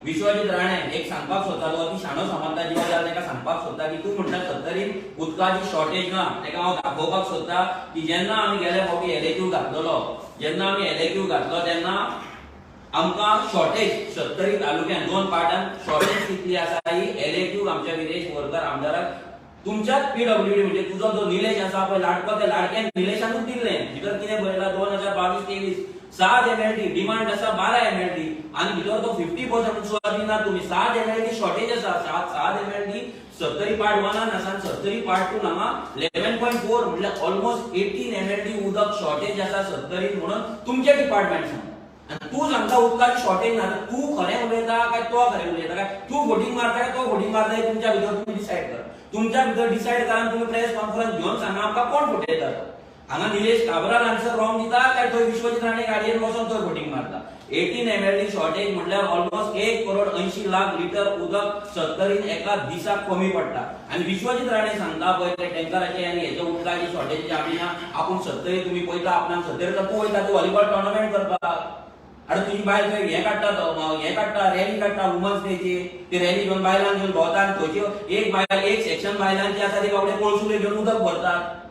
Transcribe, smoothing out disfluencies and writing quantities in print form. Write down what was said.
विश्वजीत राणे एक सांगपाक सोदतालो की शाणो समजता जिवा जाल्यार ताका सांगपाक सोदता की तूं म्हणटा 70 उदकाची शॉर्टेज ना ताका हांव दाखोवपाक सोदता की जेन्ना आमी गेले फावटी एलएक्यू घातलेलो जेन्ना आमी एलएक्यू घातलो तेन्ना आमकां शॉर्टेज 70 तालुक्यान 2 पार्टान शॉर्टेज कितली आसा ही एलएक्यू आमच्या विदेश वर्कर आमदाराक तुमच्याच पीडब्ल्यूडी म्हणजे तुझो जो निलेश आसा पळय लाडको ते लाडक्यान निलेशानूच दिल्लें भितर कितें बरयलां 2022-23 7 एमएलडी डिमांड आसा 12 एमएलडी आणि भितर तो 50% सुद्धा दिना तुम्ही 7 एमएलडी शॉर्टेज आसा 7 एमएलडी 70 पार्ट 1 आसा 70 पार्ट 2 हांगा 11.4 म्हणजे ऑलमोस्ट 18 एमएलडी उदक शॉर्टेज आसा 70 म्हणून तुमचे डिपार्टमेंट सांगता आणि तू सांगता उदकाची शॉर्टेज ना तू खरें उलयता काय तो खरें उलयता काय तू वोटिंग मारता काय तो वोटिंग मारता हे तुमच्या भितर तुम्ही डिसाइड करा तुमच्या भितर डिसाइड करा तुम्ही प्रेस कॉन्फरन्स घेऊन सांगा आमकां कोण फुटयता हांगा निलेश काब्राल आन्सर रॉंग दिता काय थंय विश्वजीत राणे गाडयेर बसून थंय वोटिंग मारता 18 एमएलडी शॉर्टेज म्हणल्यार ऑलमोस्ट 1,80,00,000 लिटर उदक 70 एका दिसाक कमी पडटा आणि विश्वजीत राणे सांगता पळय ते टँकराचे आणि हेच्या उदकाची शॉर्टेज आमी ना आपूण 70 तुम्ही पळयता आपणाक 70 तर तूं वयता तूं व्हॉलीबॉल टुर्नामेंट करपाक अरे तुझी बायल थंय हे काडटा रॅली काडटा वुमन्स डेची ती रॅली घेवन बायलांक घेवन भोंवता आनी थंयची एक सेक्शन बायलांची आसा ती बाबडे पळसुले घेवन उदक भरतात